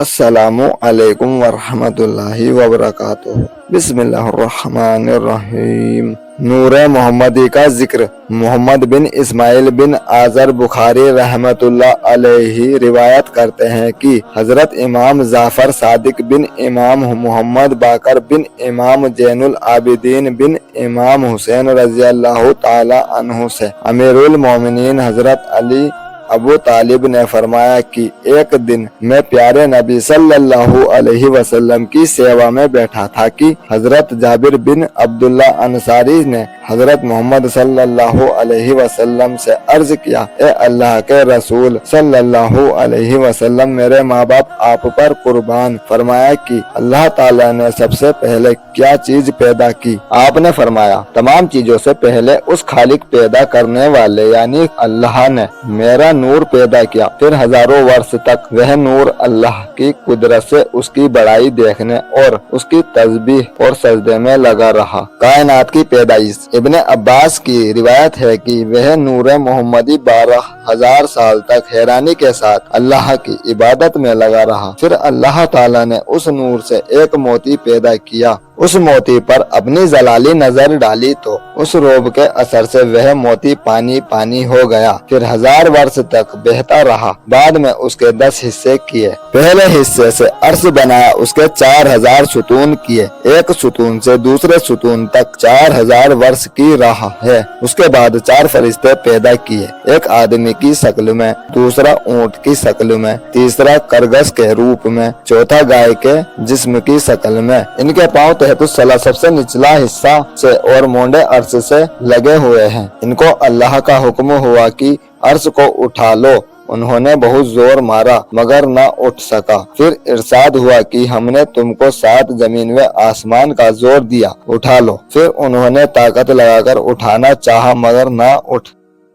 السلام علیکم ورحمۃ اللہ وبرکاتہ۔ بسم اللہ الرحمن الرحیم۔ نور محمدی کا ذکر۔ محمد بن اسماعیل بن آذر بخاری رحمۃ اللہ علیہ روایت کرتے ہیں کہ حضرت امام جعفر صادق بن امام محمد باقر بن امام زین العابدین بن امام حسین رضی اللہ تعالی عنہ سے امیر المومنین حضرت علی ابو طالب نے فرمایا کہ ایک دن میں پیارے نبی صلی اللہ علیہ وسلم کی سیوا میں بیٹھا تھا کہ حضرت جابر بن عبداللہ انصاری نے حضرت محمد صلی اللہ علیہ وسلم سے عرض کیا، اے اللہ کے رسول صلی اللہ علیہ وسلم، میرے ماں باپ آپ پر قربان۔ فرمایا کہ اللہ تعالیٰ نے سب سے پہلے کیا چیز پیدا کی؟ آپ نے فرمایا، تمام چیزوں سے پہلے اس خالق پیدا کرنے والے یعنی اللہ نے میرا نور پیدا کیا، پھر ہزاروں برس تک وہ نور اللہ کی قدرت سے اس کی بڑائی دیکھنے اور اس کی تسبیح اور سجدے میں لگا رہا۔ کائنات کی پیدائش۔ ابن عباس کی روایت ہے کہ وہ نور محمدی 12,000 سال تک حیرانی کے ساتھ اللہ کی عبادت میں لگا رہا۔ پھر اللہ تعالیٰ نے اس نور سے ایک موتی پیدا کیا، اس موتی پر اپنی جلالی نظر ڈالی تو اس روب کے اثر سے وہ موتی پانی پانی ہو گیا، پھر 1000 برس تک بہتا رہا۔ بعد میں اس کے 10 حصے کیے۔ پہلے حصے سے عرش بنایا، اس کے 4000 ستون کیے، ایک ستون سے دوسرے ستون تک 4000 برس کی راہ ہے۔ اس کے بعد 4 فرشتے پیدا کیے، ایک آدمی کی شکل میں، دوسرا اونٹ کی شکل میں، تیسرا کرگس کے روپ میں، چوتھا گائے کے جسم کی شکل میں۔ ان کے پاؤں سب سے نچلا حصہ سے اور مونڈے عرش سے لگے ہوئے ہیں۔ ان کو اللہ کا حکم ہوا کہ عرش کو اٹھا لو۔ انہوں نے بہت زور مارا مگر نہ اٹھ سکا۔ پھر ارشاد ہوا کہ ہم نے تم کو 7 زمین و آسمان کا زور دیا، اٹھا لو۔ پھر انہوں نے طاقت لگا کر اٹھانا چاہا مگر نہ اٹھ۔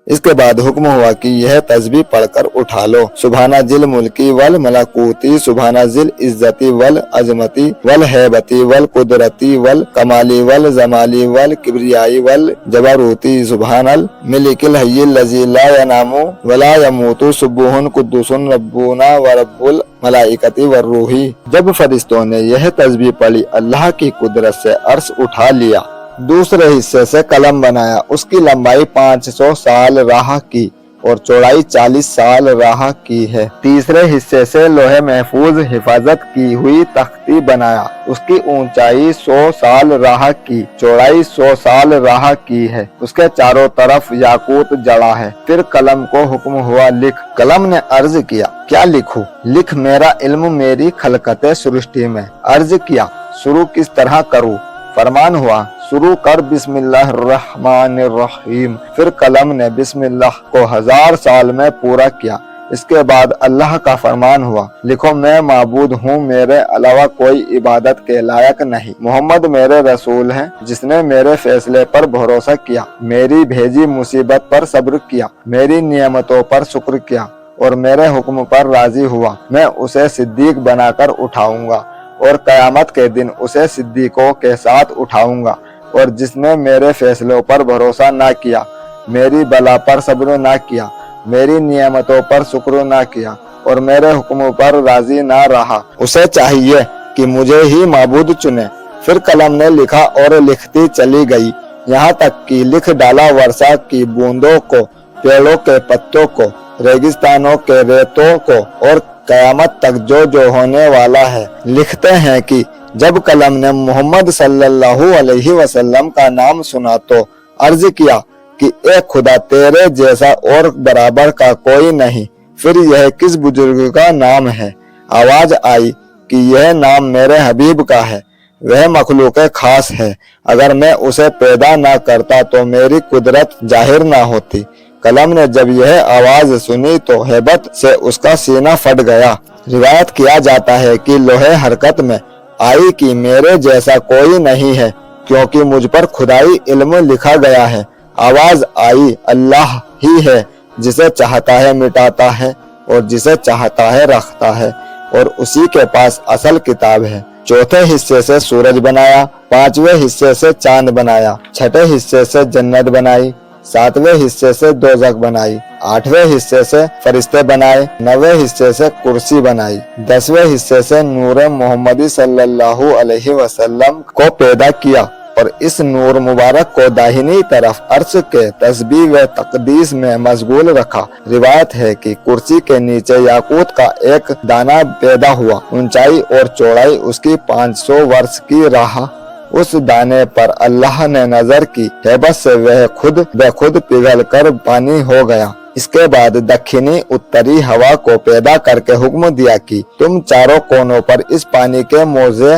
اس کے بعد حکم ہوا کہ یہ تسبیح پڑھ کر اٹھا لو، سبحان ذل ملکی والملکوتی، سبحان ذل عزتی والعظمتی والہیبتی والقدرتی والکمالی والجمالی والکبریائی والجبروتی، سبحان الملک الحی الذی لا ینام ولا یموت، سبوح قدوس ربنا ورب الملائکۃ والروح۔ جب فرشتوں نے یہ تسبیح پڑھی، اللہ کی قدرت سے عرش اٹھا لیا۔ دوسرے حصے سے قلم بنایا، اس کی لمبائی 500 سال راہ کی اور چوڑائی 40 سال راہ کی ہے۔ تیسرے حصے سے لوح محفوظ حفاظت کی ہوئی تختی بنایا، اس کی اونچائی 100 سال راہ کی، چوڑائی 100 سال راہ کی ہے، اس کے چاروں طرف یاقوت جڑا ہے۔ پھر قلم کو حکم ہوا، لکھ۔ قلم نے عرض کیا، کیا لکھوں؟ لکھ، میرا علم میری خلقت سرشٹی میں۔ عرض کیا، شروع کس طرح کروں؟ فرمان ہوا، شروع کر بسم اللہ الرحمن الرحیم۔ پھر قلم نے بسم اللہ کو 1000 سال میں پورا کیا۔ اس کے بعد اللہ کا فرمان ہوا، لکھو، میں معبود ہوں، میرے علاوہ کوئی عبادت کے لائق نہیں۔ محمد میرے رسول ہیں، جس نے میرے فیصلے پر بھروسہ کیا، میری بھیجی مصیبت پر صبر کیا، میری نعمتوں پر شکر کیا اور میرے حکم پر راضی ہوا، میں اسے صدیق بنا کر اٹھاؤں گا اور قیامت کے دن اسے صدیقوں کے ساتھ اٹھاؤں گا۔ اور جس نے میرے فیصلوں پر بھروسہ نہ کیا، میری بلا پر صبر نہ کیا، میری نعمتوں پر شکر نہ کیا اور میرے حکم پر راضی نہ رہا، اسے چاہیے کہ مجھے ہی معبود چنے۔ پھر قلم نے لکھا اور لکھتی چلی گئی، یہاں تک کہ لکھ ڈالا ورشا کی بوندوں کو، پیڑوں کے پتوں کو، ریگستانوں کے ریتوں کو اور قیامت تک جو ہونے والا ہے۔ لکھتے ہیں کہ جب قلم نے محمد صلی اللہ علیہ وسلم کا نام سنا تو عرض کیا کہ اے خدا، تیرے جیسا اور برابر کا کوئی نہیں، پھر یہ کس بزرگ کا نام ہے؟ آواز آئی کہ یہ نام میرے حبیب کا ہے، وہ مخلوق خاص ہے، اگر میں اسے پیدا نہ کرتا تو میری قدرت ظاہر نہ ہوتی۔ قلم نے جب یہ آواز سنی تو ہیبت سے اس کا سینہ پھٹ گیا۔ روایت کیا جاتا ہے کہ لوح حرکت میں آئی کہ میرے جیسا کوئی نہیں ہے، کیونکہ مجھ پر خدائی علم لکھا گیا ہے۔ آواز آئی، اللہ ہی ہے، جسے چاہتا ہے مٹاتا ہے اور جسے چاہتا ہے رکھتا ہے، اور اسی کے پاس اصل کتاب ہے۔ چوتھے حصے سے سورج بنایا، 5ویں حصے سے چاند بنایا، 6ٹھے حصے سے جنت بنائی، 7वें हिस्से से दोजख बनाई, 8वें हिस्से से फरिश्ते बनाए, 9वें हिस्से से कुर्सी बनाई, 10वें हिस्से से नूर मोहम्मदी सल्लल्लाहु अलैहि वसल्लम को पैदा किया और इस नूर मुबारक को दाहिनी तरफ अर्श के तस्बीह व तकदीस में मशगूल रखा। रिवायत है कि कुर्सी के नीचे याकूत का एक दाना पैदा हुआ, ऊंचाई और चौड़ाई उसकी 500 वर्ष की रहा। उस दाने पर अल्लाह ने नजर की, हेबत से वह खुद ब खुद पिघल कर पानी हो गया। इसके बाद दक्षिणी उत्तरी हवा को पैदा करके हुक्म दिया कि तुम चारों कोनों पर इस पानी के मोजे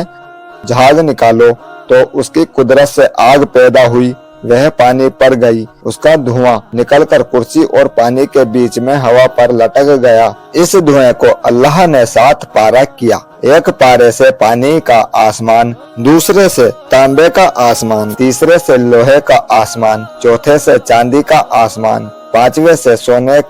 झाग निकालो, तो उसकी कुदरत से आग पैदा हुई, वह पानी पर गई, उसका धुआं निकलकर कुर्सी और पानी के बीच में हवा पर लटक गया। इस धुएं को अल्लाह ने 7 पारा किया, एक पारे से पानी का आसमान, दूसरे से तांबे का आसमान, तीसरे से लोहे का आसमान, चौथे से चांदी का आसमान, 5वें से सोने,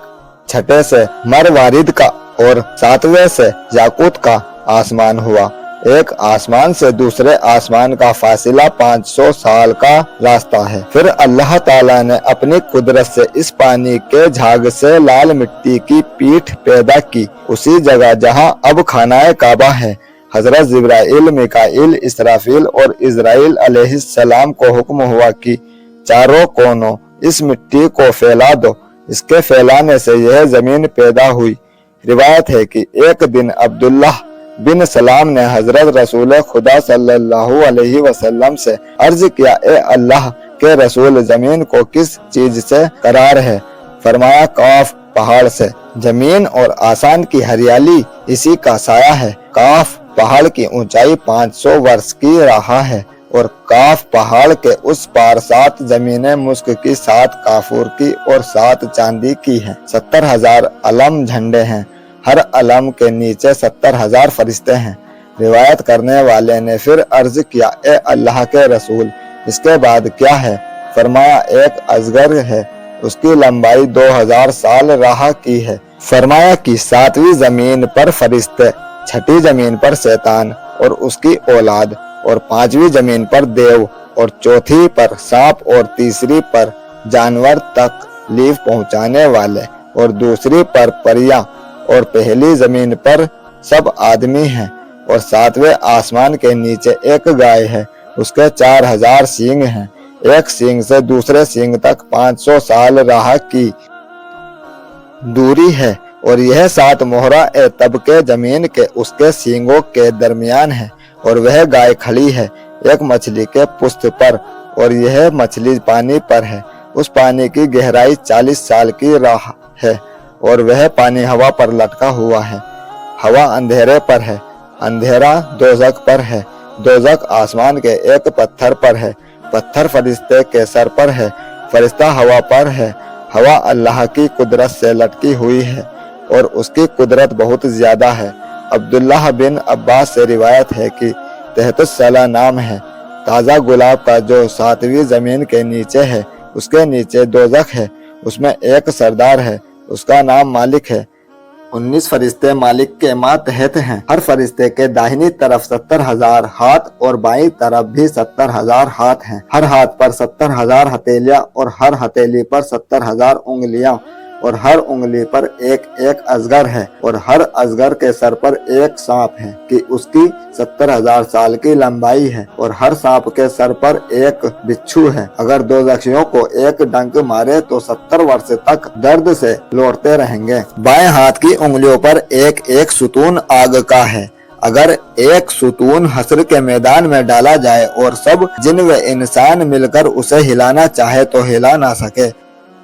6ठे से मरवारिद का और 7वें से याकूत का आसमान हुआ। एक आसमान से दूसरे आसमान का फासिला 500 साल का रास्ता है। फिर अल्लाह ताला ने अपनी कुदरत से इस पानी के झाग से लाल मिट्टी की पीठ पैदा की, उसी जगह जहां अब खानाए काबा है। हजरत जिब्राइल, मिकाइल, इसराफील और इजराइल अलैहिस्सलाम को हुक्म हुआ कि चारों कोनों इस मिट्टी को फैला दो। इसके फैलाने से यह जमीन पैदा हुई। रिवायत है कि एक दिन अब्दुल्लाह बिन सलाम ने हजरत रसूल खुदा सल्लल्लाहु अलैहि वसल्लम से अर्ज किया, ए अल्लाह के रसूल, जमीन को किस चीज से करार है? फरमाया, काफ, पहाड़ से। जमीन और आसमान की हरियाली इसी का साया है। काफ पहाड़ की ऊंचाई 500 वर्ष की रहा है और काफ पहाड़ के उस पार 7 जमीनें मुस्क की, 7 काफूर की और 7 चांदी की हैं। 70,000 अलम झंडे हैं, हर अलम के नीचे 70,000 फरिश्ते हैं। रिवायत करने वाले ने फिर अर्ज किया, ए अल्लाह के रसूल, इसके बाद क्या है? फरमाया, एक अजगर है, उसकी लंबाई 2000 साल राह की है। फरमाया कि 7वीं जमीन पर फरिश्ते, 6ठी जमीन पर शैतान और उसकी औलाद, और 5वीं जमीन पर देव, और 4थी पर सांप, और 3री पर जानवर तकलीफ पहुंचाने वाले, और दूसरी पर परियां, और पहली जमीन पर सब आदमी हैं। और 7वें आसमान के नीचे एक गाय है, उसके 4000 सींग हैं, एक सींग से दूसरे सींग तक 500 साल राह की दूरी है, और यह 7 मोहरा तबके जमीन के उसके सींगों के दरमियान है। और वह गाय खड़ी है एक मछली के पुष्ट पर, और यह मछली पानी पर है। उस पानी की गहराई 40 साल की राह है, और वह पानी हवा पर लटका हुआ है। हवा अंधेरे पर है, अंधेरा दोजख पर है, दोजख आसमान के एक पत्थर पर है, पत्थर फरिश्ते के सर पर है, फरिश्ता हवा पर है। हवा अल्लाह की कुदरत से लटकी हुई है और उसकी कुदरत बहुत ज्यादा है। अब्दुल्लाह बिन अब्बास से रिवायत है कि तहतुस्सला नाम है ताज़ा गुलाब का, जो 7वीं जमीन के नीचे है। उसके नीचे दोजख है, उसमें एक सरदार है, उसका नाम मालिक है। 19 फरिश्ते मालिक के मातहत हैं। हर फरिश्ते के दाहिनी तरफ 70,000 हाथ और बाईं तरफ भी 70,000 हाथ हैं। हर हाथ पर 70,000 हथेलियां और हर हथेली पर 70,000 उंगलियां, और हर उंगली पर एक एक अजगर है, और हर अजगर के सर पर एक सांप है कि उसकी 70,000 साल की लंबाई है, और हर सांप के सर पर एक बिच्छू है। अगर दोजखियों को एक डंक मारे तो 70 वर्ष तक दर्द से लौटते रहेंगे। बाएं हाथ की उंगलियों पर एक एक सुतून आग का है। अगर एक सुतून हश्र के मैदान में डाला जाए और सब जिन व इंसान मिलकर उसे हिलाना चाहे तो हिला ना सके।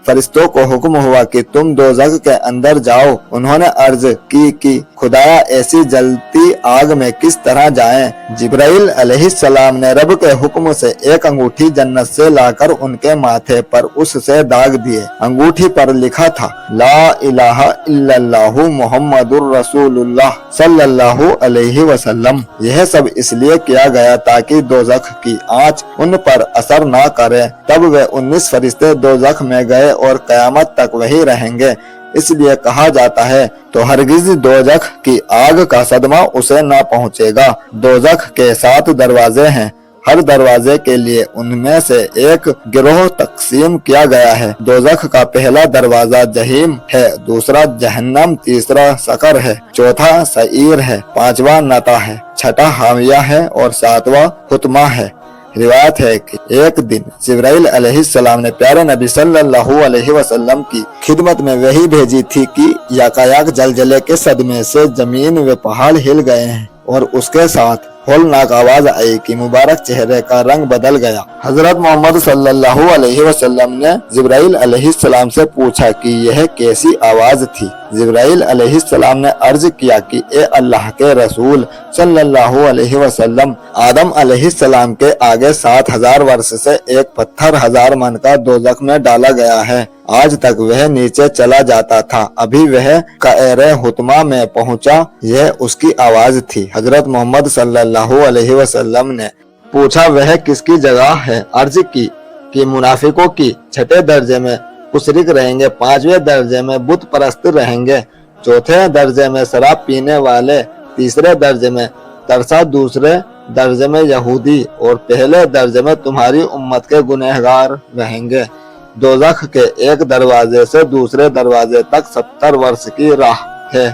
फरिश्तों को हुक्म हुआ कि तुम दोजख के अंदर जाओ। उन्होंने अर्ज की कि खुदाया ऐसी जलती आग में किस तरह जाएं? जिब्राइल अलैहिस्सलाम ने रब के हुक्म से एक अंगूठी जन्नत से लाकर उनके माथे पर उससे दाग दिए। अंगूठी पर लिखा था, ला इलाहा इल्लल्लाहु मुहम्मदुर रसूलुल्लाह सल्लल्लाहु अलैहि वसल्लम। यह सब इसलिए किया गया ताकि दोजख की आंच उन पर असर न करे। तब वे 19 फरिश्ते दोजख में गए और कयामत तक वही रहेंगे। इसलिए कहा जाता है तो हरगिज दोजख की आग का सदमा उसे न पहुंचेगा। दोजख के 7 दरवाजे हैं, हर दरवाजे के लिए उनमें से एक गिरोह तकसीम किया गया है। दोज़ख का पहला दरवाजा जहीम है, दूसरा जहन्नम, तीसरा सकर है, चौथा सईर है, पांचवा नता है, छठा हाविया है और सातवां हुतमा है। रिवायत है कि एक दिन जिब्राइल अलैहिस्सलाम ने प्यारे नबी सल्लल्लाहु अलैहि वसल्लम की खिदमत में वही भेजी थी कि याकायाक जलजले के सदमे से जमीन व पहाड़ हिल गए हैं और उसके साथ होलनाक आवाज आई कि मुबारक चेहरे का रंग बदल गया। हजरत मोहम्मद सल्लल्लाहु अलैहि वसल्लम ने जिब्राइल अलैहिस्सलाम से पूछा कि यह कैसी आवाज थी। जिब्राइल अलैहिस्सलाम ने अर्ज किया कि ए अल्लाह के रसूल सल्लल्लाहु अलैहि वसल्लम, आदम अलैहिस्सलाम के आगे 7000 वर्ष से एक पत्थर 1000 मन का दोज़ख में डाला गया है। आज तक वह नीचे चला जाता था, अभी वह कायरे हुतमा में पहुंचा, यह उसकी आवाज थी। हजरत मोहम्मद सल्लल्लाहु अलैहि वसल्लम ने पूछा वह किसकी जगह है। अर्ज की कि मुनाफिकों की। छठे दर्जे में मुशरिक रहेंगे, पांचवें दर्जे में बुत परस्त रहेंगे, चौथे दर्जे में शराब पीने वाले, तीसरे दर्जे में तरसा, दूसरे दर्जे में यहूदी और पहले दर्जे में तुम्हारी उम्मत के गुनहगार रहेंगे। दोज़ख के एक दरवाजे से दूसरे दरवाजे तक 70 वर्ष की राह है।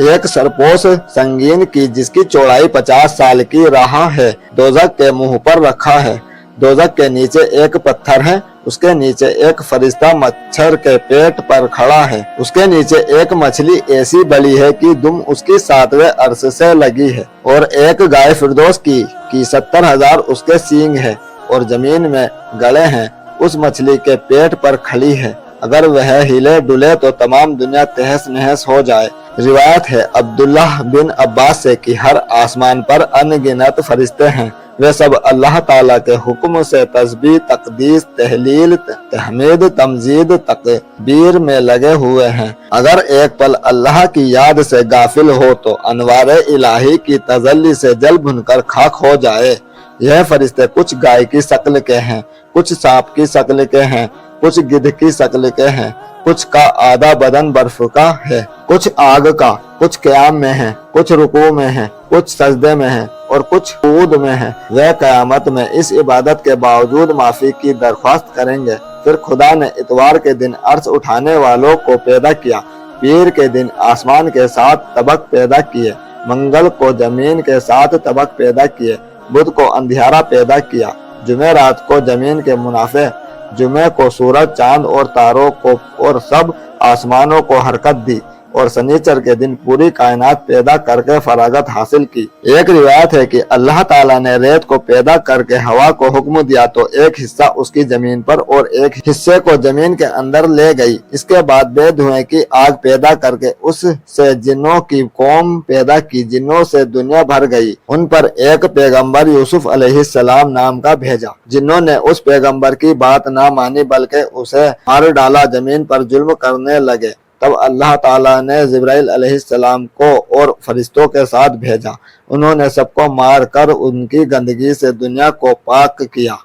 एक सरपोश संगीन की जिसकी चौड़ाई 50 साल की राह है, दोज़ख के मुंह पर रखा है। दोज़ख के नीचे एक पत्थर है, उसके नीचे एक फरिश्ता मच्छर के पेट पर खड़ा है, उसके नीचे एक मछली ऐसी बड़ी है कि दुम उसकी 7वें अर्श से लगी है, और एक गाय फिरदौस की 70,000 उसके सींग है और जमीन में गड़े हैं, उस मछली के पेट पर खड़ी है। अगर वह हिले डुले तो तमाम दुनिया तहस नहस हो जाए। रिवायत है अब्दुल्लाह बिन अब्बास से कि हर आसमान पर अनगिनत फरिश्ते हैं, वे सब अल्लाह ताला के हुक्म से तस्बीह, तकदीस, तहलील, तहमीद, तमजीद, तकबीर में लगे हुए हैं। अगर एक पल अल्लाह की याद से गाफिल हो तो अनवारे इलाही की तजल्ली से जल भुनकर खाक हो जाए। यह फरिश्ते कुछ गाय की शक्ल के हैं, कुछ सांप की शक्ल के हैं, कुछ गिद्ध की शक्ल के हैं, कुछ का आधा बदन बर्फ का है, कुछ आग का, कुछ क़याम में है, कुछ रुकू में है, कुछ सजदे में है और कुछ कूद में है। वह क़यामत में इस इबादत के बावजूद माफी की दरख्वास्त करेंगे। फिर खुदा ने इतवार के दिन अर्श उठाने वालों को पैदा किया, पीर के दिन आसमान के 7 तबक पैदा किए, मंगल को जमीन के 7 तबक पैदा किए, बुध को अंधियारा पैदा किया, जुमे रात को जमीन के मुनाफे, जुमे को सूरज, चांद और तारों को और सब आसमानों को हरकत दी, और शनिचर के दिन पूरी कायनात पैदा करके फरागत हासिल की। एक रिवायत है कि अल्लाह ताला ने रेत को पैदा करके हवा को हुक्म दिया तो एक हिस्सा उसकी जमीन पर और एक हिस्से को जमीन के अंदर ले गई। इसके बाद बेधुएं की आग पैदा करके उससे जिन्नों की कौम पैदा की, जिन्नों से दुनिया भर गई। उन पर एक पैगंबर यूसुफ अलैहिस्सलाम नाम का भेजा, जिन्हों ने उस पैगंबर की बात ना मानी बल्कि उसे मार डाला, जमीन पर जुल्म करने लगे। तब अल्लाह ताला ने जिब्राइल अलैहिस्सलाम को और फरिश्तों के साथ भेजा। उन्होंने सबको मार कर उनकी गंदगी से दुनिया को पाक किया।